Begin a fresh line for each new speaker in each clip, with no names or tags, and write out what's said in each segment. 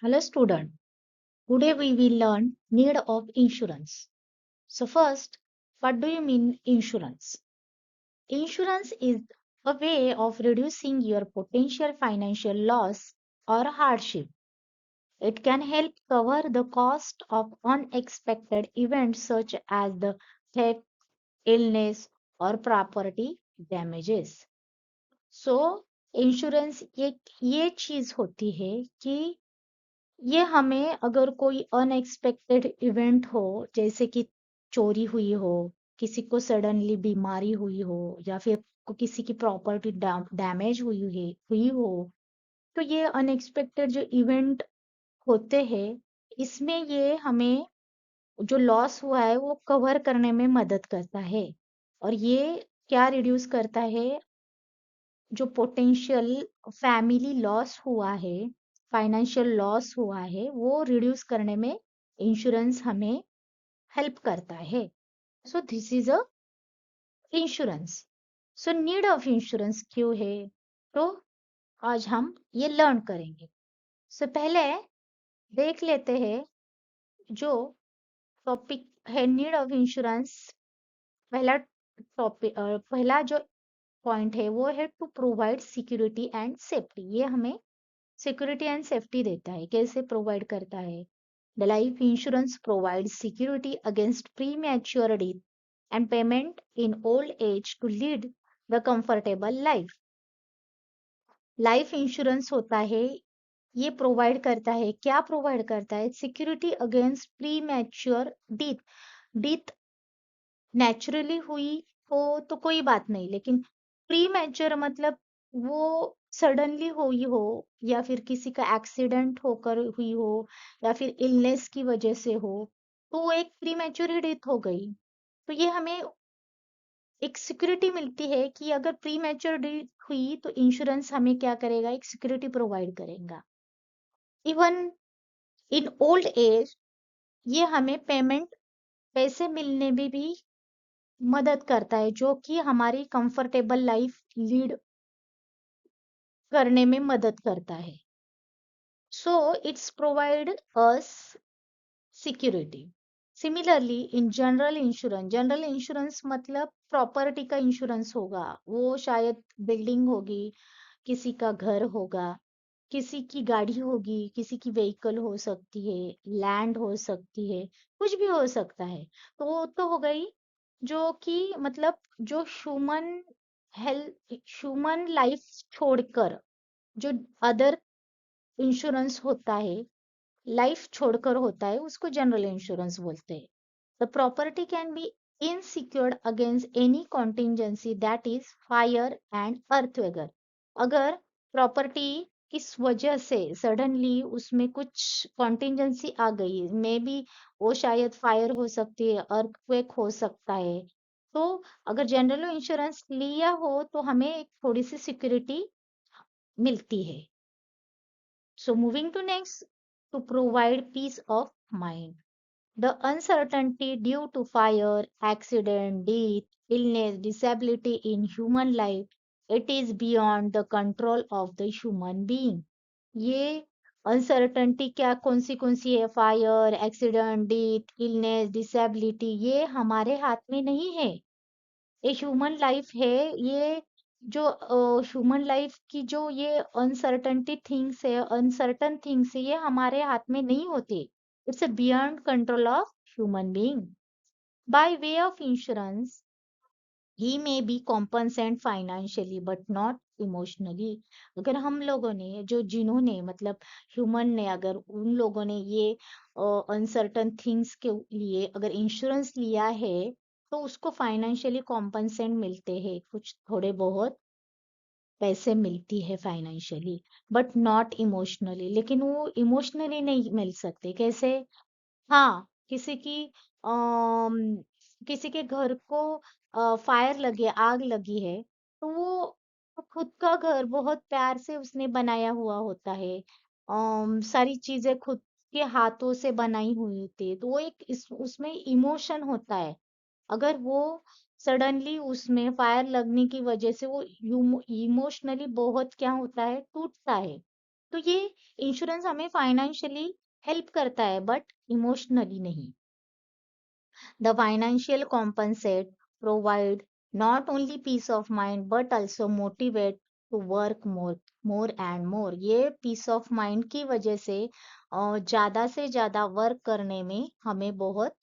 Hello student. Today we will learn need of insurance. So first, what do you mean insurance? Insurance is a way of reducing your potential financial loss or hardship. It can help cover the cost of unexpected events such as the theft, illness or property damages. So insurance एक ये चीज होती है कि ये हमें अगर कोई अनएक्सपेक्टेड इवेंट हो, जैसे कि चोरी हुई हो, किसी को सडनली बीमारी हुई हो, या फिर किसी की प्रॉपर्टी डैमेज हुई हो, तो ये अनएक्सपेक्टेड जो इवेंट होते हैं, इसमें ये हमें जो लॉस हुआ है वो कवर करने में मदद करता है। और ये क्या रिड्यूस करता है, जो पोटेंशियल फैमिली लॉस हुआ है, फाइनेंशियल लॉस हुआ है, वो रिड्यूस करने में इंश्योरेंस हमें हेल्प करता है। So this is a insurance. So need of insurance क्यों है, तो आज हम ये लर्न करेंगे। सो पहले देख लेते हैं जो टॉपिक है नीड ऑफ इंश्योरेंस। पहला जो पॉइंट है वो है to provide security and safety. ये हमें सिक्योरिटी एंड सेफ्टी देता है। कैसे प्रोवाइड करता है? The life insurance provide security against premature death and payment in old age to lead the comfortable life. Life insurance होता है, ये प्रोवाइड करता है, क्या प्रोवाइड करता है? Security against premature death. Death naturally हुई हो तो कोई बात नहीं, लेकिन प्री मैच्योर मतलब वो सडनली हुई हो, या फिर किसी का एक्सीडेंट होकर हुई हो, या फिर इलनेस की वजह से हो, तो वो एक प्री मैच्योर डेथ हो गई। तो ये हमें एक सिक्योरिटी मिलती है कि अगर प्री मैच्योर डेथ हुई तो इंश्योरेंस हमें क्या करेगा, एक सिक्योरिटी प्रोवाइड करेगा। इवन इन ओल्ड एज ये हमें पेमेंट, पैसे मिलने में भी मदद करता है, जो कि हमारी कंफर्टेबल लाइफ लीड करने में मदद करता है। So it's provide us security. Similarly in general insurance मतलब प्रॉपर्टी का इंश्योरेंस होगा। वो शायद बिल्डिंग होगी, किसी का घर होगा, किसी की गाड़ी होगी, किसी की व्हीकल हो सकती है, लैंड हो सकती है, कुछ भी हो सकता है। तो वो तो हो गई जो कि मतलब जो ह्यूमन लाइफ छोड़कर जो अदर इंश्योरेंस होता है, लाइफ छोड़कर होता है, उसको जनरल इंश्योरेंस बोलते हैं। The property can be insecured against any contingency that is fire and earthquake. अगर प्रॉपर्टी किस वजह से सडनली उसमें कुछ कॉन्टिजेंसी आ गई, मे बी वो शायद फायर हो सकती है, अर्थक्वेक हो सकता है, तो अगर जनरल इंश्योरेंस लिया हो तो हमें एक थोड़ी सी सिक्योरिटी मिलती है। So moving to next, to provide peace of mind. The uncertainty due to fire, accident, death, illness, disability in human life, it is beyond the control of the human being. ये uncertainty क्या कौन सी है? Fire, accident, death, illness, disability, ये हमारे हाथ में नहीं है। ये ह्यूमन लाइफ है। ये जो ह्यूमन लाइफ की जो ये अनसर्टनिटी थिंग्स है, अनसर्टन थिंग्स है, ये हमारे हाथ में नहीं होते। It's beyond control of human being. By way of insurance he may be compensate financially but not emotionally. अगर हम लोगों ने जो जिन्होंने मतलब ह्यूमन ने अगर उन लोगों ने ये अनसर्टन थिंग्स के लिए अगर इंश्योरेंस लिया है, तो उसको फाइनेंशियली कॉम्पनसेट मिलते हैं, कुछ थोड़े बहुत पैसे मिलती है फाइनेंशियली, बट नॉट इमोशनली। लेकिन वो इमोशनली नहीं मिल सकते। कैसे? हाँ, किसी के घर को फायर लगे, आग लगी है, तो वो खुद का घर बहुत प्यार से उसने बनाया हुआ होता है। सारी चीजें खुद के हाथों से बनाई हुई होती है, तो वो उसमें इमोशन होता है। अगर वो सडनली उसमें फायर लगने की वजह से वो इमोशनली बहुत क्या होता है, टूटता है। तो ये इंश्योरेंस हमें फाइनेंशियली हेल्प करता है बट इमोशनली नहीं. The financial compensate provide not only peace of mind but also motivate to work more and more. ये peace of mind की वजह से ज्यादा वर्क करने में हमें बहुत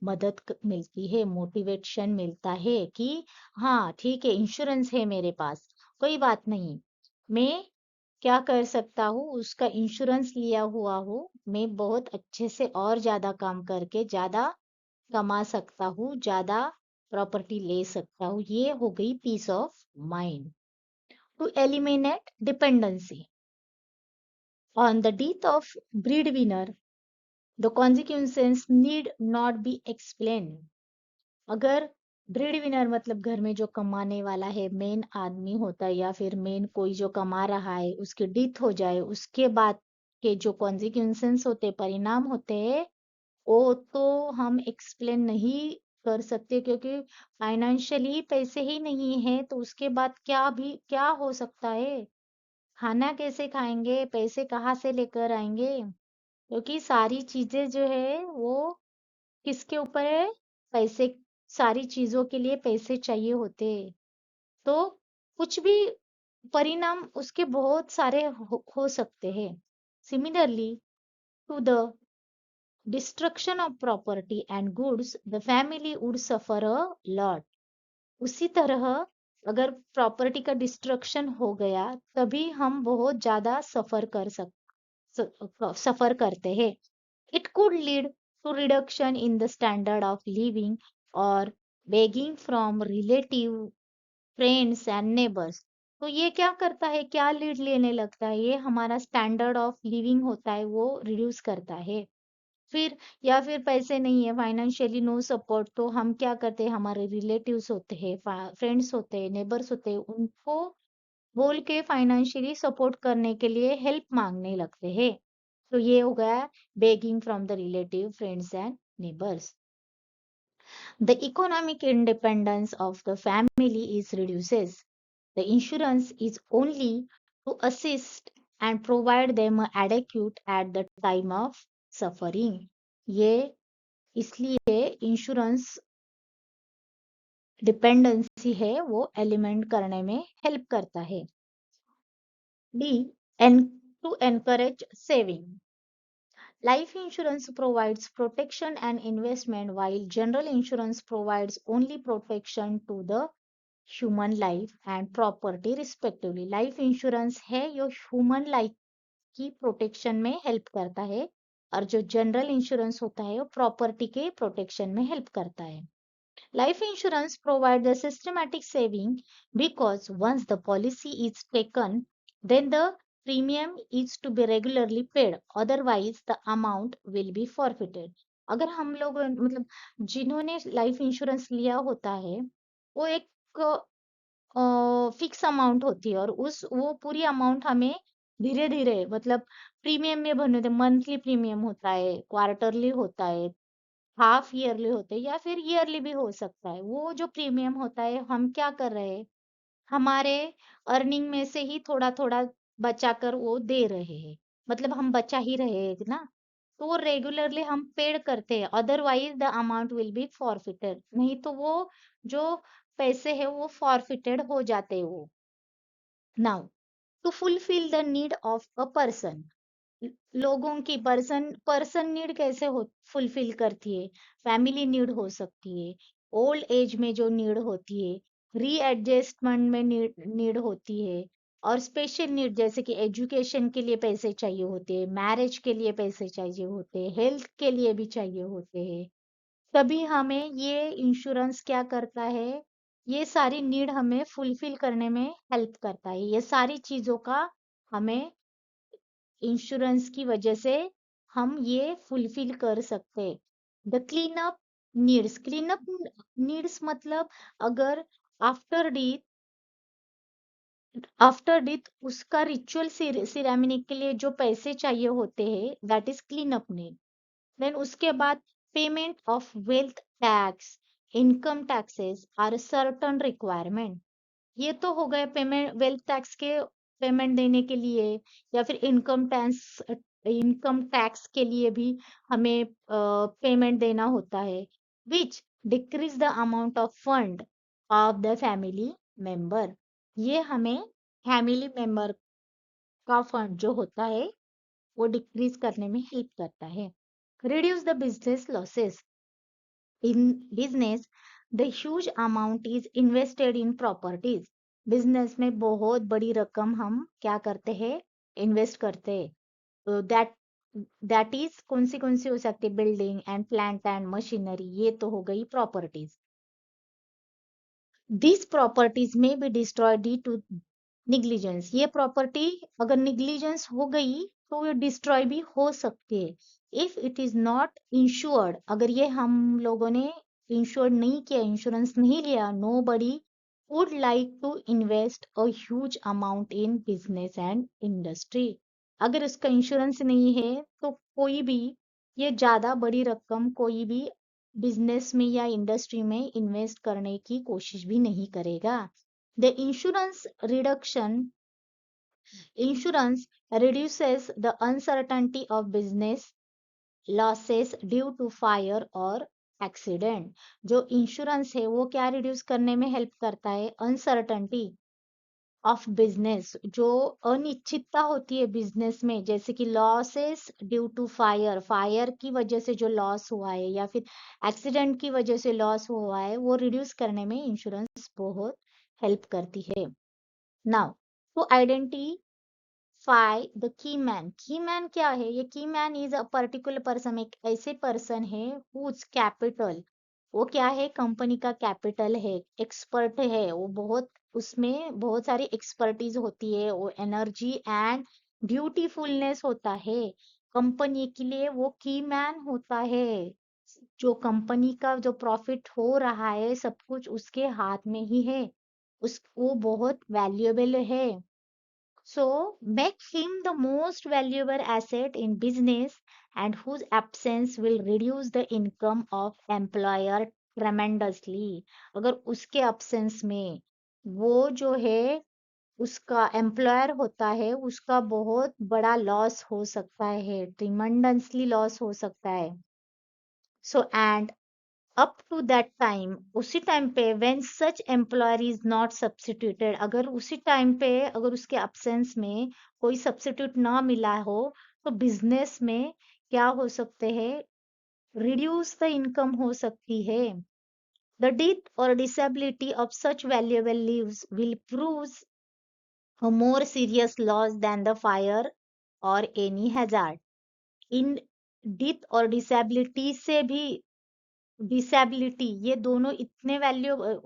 मिलती है, मोटिवेशन मिलता है कि हाँ ठीक है, इंश्योरेंस है मेरे पास, कोई बात नहीं, मैं क्या कर सकता हूँ, उसका इंश्योरेंस लिया हुआ हूँ, मैं बहुत अच्छे से और ज्यादा काम करके ज्यादा कमा सकता हूँ, ज्यादा प्रॉपर्टी ले सकता हूँ. ये हो गई peace of mind. To eliminate dependency on the death of breadwinner, the consequences need not be explain. अगर ब्रीड विनर मतलब घर में जो कमाने वाला है, मेन आदमी होता है या फिर मेन कोई जो कमा रहा है, उसकी डेथ हो जाए, उसके बाद के जो कॉन्सिक्वेंसेस होते, परिणाम होते हैं, वो तो हम एक्सप्लेन नहीं कर सकते, क्योंकि फाइनेंशियली पैसे ही नहीं है तो उसके बाद क्या हो सकता है, खाना कैसे खाएंगे, पैसे कहाँ से लेकर आएंगे, क्योंकि सारी चीजें जो है वो किसके ऊपर है, पैसे, सारी चीजों के लिए पैसे चाहिए होते हैं. तो कुछ भी परिणाम उसके बहुत सारे हो सकते हैं. Similarly to the destruction of property and goods, the family would suffer a lot. उसी तरह अगर प्रॉपर्टी का डिस्ट्रक्शन हो गया, तभी हम बहुत ज्यादा सफर करते हैं. It could lead to reduction in the standard of living or begging from relative, friends and neighbors. तो ये क्या करता है, क्या लीड लेने लगता है, ये हमारा स्टैंडर्ड ऑफ लिविंग होता है वो रिड्यूस करता है. फिर या फिर पैसे नहीं है, फाइनेंशियली नो सपोर्ट, तो हम क्या करते हैं, हमारे रिलेटिव्स होते हैं, फ्रेंड्स होते हैं, नेबर्स होते हैं, उनको बोल के फाइनेंशियली सपोर्ट करने के लिए हेल्प मांगने लगते हैं. तो ये हो गया begging from the relative, friends and neighbours. The economic independence of the family is reduces. The insurance is only to assist and provide them adequate at the time of suffering. ये इसलिए insurance dependency है वो element करने में help करता है. D, and to encourage saving. Life insurance provides protection and investment, while general insurance provides only protection to the human life and property respectively. Life insurance है जो human life की protection में help करता है, और जो जनरल इंश्योरेंस होता है वो प्रॉपर्टी के प्रोटेक्शन में हेल्प करता है. Life insurance provides a systematic saving because once the policy is taken, then the premium is to be regularly paid. Otherwise, the amount will be forfeited. अगर हम लोग मतलब जिन्होंने लाइफ इंश्योरेंस लिया होता है, वो एक फिक्स अमाउंट होती है, और उस वो पूरी अमाउंट हमें धीरे धीरे मतलब प्रीमियम में भरने होते. मंथली प्रीमियम होता है, क्वार्टरली होता है, हाफ ईयरली होते हैं, या फिर ईयरली भी हो सकता है. वो जो प्रीमियम होता है, हम क्या कर रहे हैं, हमारे अर्निंग में से ही थोड़ा थोड़ा बचा कर वो दे रहे हैं, मतलब हम बचा ही रहे हैं ना, तो वो रेगुलरली हम पेड करते हैं. Otherwise the amount will be forfeited, नहीं तो वो जो पैसे है वो फॉरफिटेड हो जाते हैं वो. Now to fulfil the need of a person, लोगों की पर्सन पर्सन नीड कैसे हो फुलफिल करती है, फैमिली नीड हो सकती है, ओल्ड एज में जो नीड होती है, रीएडजस्टमेंट में नीड होती है, और स्पेशल नीड जैसे कि एजुकेशन के लिए पैसे चाहिए होते हैं, मैरिज के लिए पैसे चाहिए होते हैं, हेल्थ के लिए भी चाहिए होते हैं. तभी हमें ये इंश्योरेंस क्या करता है, ये सारी नीड हमें फुलफिल करने में हेल्प करता है. ये सारी चीजों का हमें इंश्योरेंस की वजह से हम ये फुलफिल कर सकते. द क्लीन अप नीड्स मतलब अगर आफ्टर डेथ उसका रिचुअल सिरेमनी के लिए जो पैसे चाहिए होते हैं, that is clean up need. Then उसके बाद payment of wealth tax, income taxes are certain requirement. ये तो हो गए पेमेंट वेल्थ टैक्स के पेमेंट देने के लिए, या फिर इनकम टैक्स के लिए भी हमें पेमेंट देना होता है, which decrease the amount of fund of the family member. ये हमें फैमिली मेंबर का फंड जो होता है वो डिक्रीज करने में हेल्प करता है। Reduce the business losses. In business the huge amount is invested in properties. Business में बहुत बड़ी रकम हम क्या करते हैं, इन्वेस्ट करते हैं। दैट इज कौन सी हो सकती है, building and plant and machinery, ये तो हो गई properties. This properties may be destroyed due to negligence. ये प्रॉपर्टी अगर निग्लिजेंस हो गई तो ये डिस्ट्रॉय भी हो सकती है। If it is not insured, अगर ये हम लोगों ने इंश्योर्ड नहीं किया, इंश्योरेंस नहीं लिया, nobody would like to invest a huge amount in business and industry. अगर उसका इंश्योरेंस नहीं है तो कोई भी ये ज्यादा बड़ी रकम कोई भी बिजनेस में या इंडस्ट्री में इन्वेस्ट करने की कोशिश भी नहीं करेगा। The insurance reduces the uncertainty of business losses due to fire or accident। जो इंश्योरेंस है वो क्या रिड्यूस करने में हेल्प करता है, अनसर्टनिटी ऑफ बिजनेस, जो अनिश्चितता होती है बिजनेस में, जैसे कि losses due to fire, fire की वजह से जो लॉस हुआ है या फिर एक्सीडेंट की वजह से लॉस हुआ है, वो रिड्यूस करने में इंश्योरेंस बहुत हेल्प करती है। Now to the key man. Key man क्या है, ये key man is a particular person, एक ऐसे पर्सन है हुज कैपिटल, वो क्या है, कंपनी का कैपिटल है, एक्सपर्ट है, वो बहुत उसमें बहुत सारी एक्सपर्टीज होती है, वो एनर्जी एंड ब्यूटीफुलनेस होता है कंपनी के लिए, वो की मैन होता है। जो कंपनी का जो प्रॉफिट हो रहा है सब कुछ उसके हाथ में ही है, उस वो बहुत वैल्यूएबल है। So make him the most valuable asset in business, and whose absence will reduce the income of employer tremendously। अगर उसके absence में वो जो है उसका एम्प्लॉयर होता है उसका बहुत बड़ा लॉस हो सकता है, ट्रिमेंडसली लॉस हो सकता है। So and up to that time, उसी टाइम पे when such employer is not substituted, अगर उसी टाइम पे अगर उसके अब्सेंस में कोई सब्स्टिट्यूट ना मिला हो तो बिजनेस में क्या हो सकते हैं, रिड्यूस द इनकम हो सकती है। द डेथ और disability of such valuable leaves will prove a more serious loss than the fire or any hazard। In death और डिसेबिलिटी से भी, डिसेबिलिटी, ये दोनों इतने वैल्यूएबल,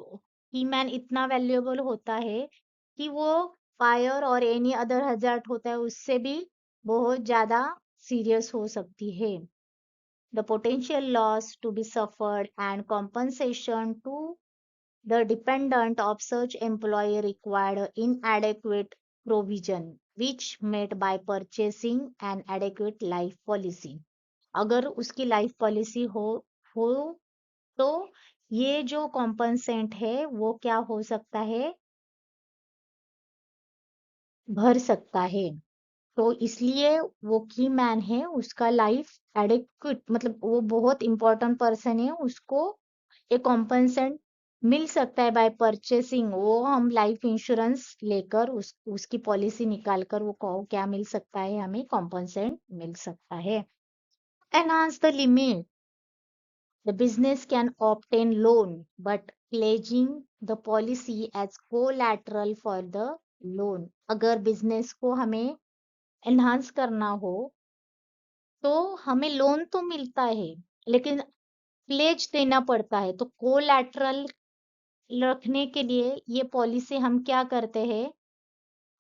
की मैन इतना वैल्यूएबल होता है कि वो फायर और एनी अदर हजार्ड होता है उससे भी बहुत ज्यादा सीरियस हो सकती है। The potential loss to be suffered and compensation to the dependent of such employee required inadequate provision which met by purchasing an adequate life policy। अगर उसकी लाइफ पॉलिसी हो तो ये जो कॉम्पनसेंट है वो क्या हो सकता है, भर सकता है। तो इसलिए वो की मैन है, उसका लाइफ एडिक्वेट, मतलब वो बहुत इंपॉर्टेंट पर्सन है, उसको एक कॉम्पनसेंट मिल सकता है बाय परचेसिंग। वो हम लाइफ इंश्योरेंस लेकर उसकी पॉलिसी निकाल कर वो क्या मिल सकता है, हमें कॉम्पनसेंट मिल सकता है। Enhance the limit. The business can obtain loan, but pledging the policy as collateral for the loan। अगर बिजनेस को हमें एनहांस करना हो तो हमें लोन तो मिलता है लेकिन प्लेज देना पड़ता है, तो कोलैटरल रखने के लिए ये पॉलिसी हम क्या करते हैं,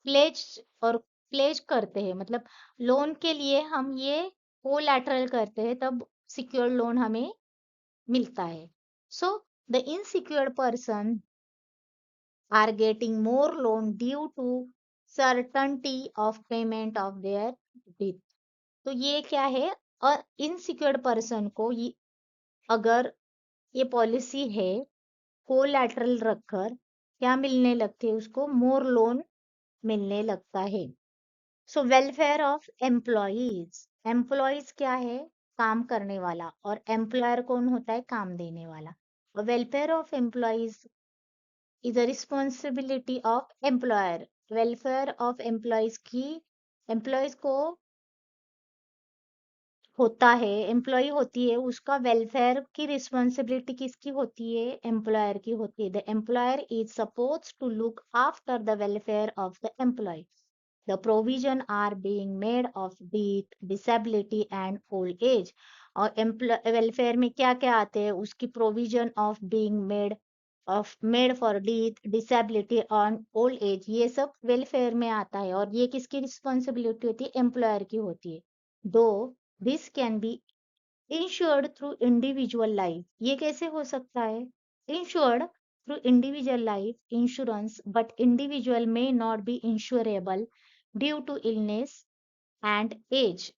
प्लेज और प्लेज करते हैं, मतलब लोन के लिए हम ये कोलैटरल करते हैं तब सिक्योर लोन हमें मिलता है। So the insecure person are getting more loan due to certainty of payment of their debt. तो ये क्या है, इनसिक्योर पर्सन को ये, अगर ये पॉलिसी है कोलैटरल रखकर क्या मिलने लगते हैं उसको, मोर लोन मिलने लगता है। सो वेलफेयर ऑफ एम्प्लॉयज, एम्प्लॉयज क्या है? काम करने वाला, और एम्प्लॉयर कौन होता है? काम देने वाला। Welfare of employees is a responsibility of employer। Welfare of employees की, एम्प्लॉयज को होता है, एम्प्लॉय होती है, उसका वेलफेयर की रिस्पॉन्सिबिलिटी किसकी होती है? एम्प्लॉयर की होती है। The employer is suppose to look after the welfare of the employee. The provision are being made of death, disability and old age. और वेलफेयर में क्या क्या आते हैं? उसकी provision of being made for death, disability and old age, ये सब welfare में आता है। और ये किसकी रिस्पॉन्सिबिलिटी होती है? एम्प्लॉयर की होती है। Though this can be insured through individual life, ये कैसे हो सकता है? Insured through individual life insurance, but individual may not be insurable due to illness and age,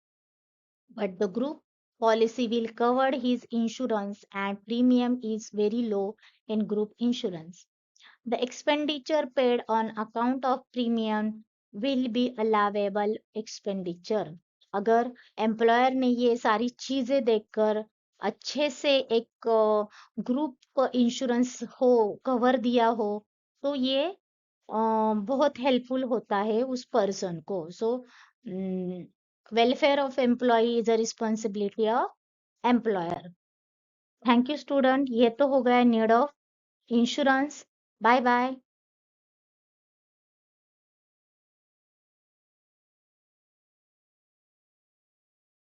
but the group policy will cover his insurance and premium is very low in group insurance. The expenditure paid on account of premium will be allowable expenditure। अगर employer ने ये सारी चीजें देखकर अच्छे से एक group insurance हो कवर दिया हो, तो ये बहुत हेल्पफुल होता है उस पर्सन को। So welfare of employ is a responsibility of employer. Thank you student, ये तो हो गया need of insurance. Bye bye.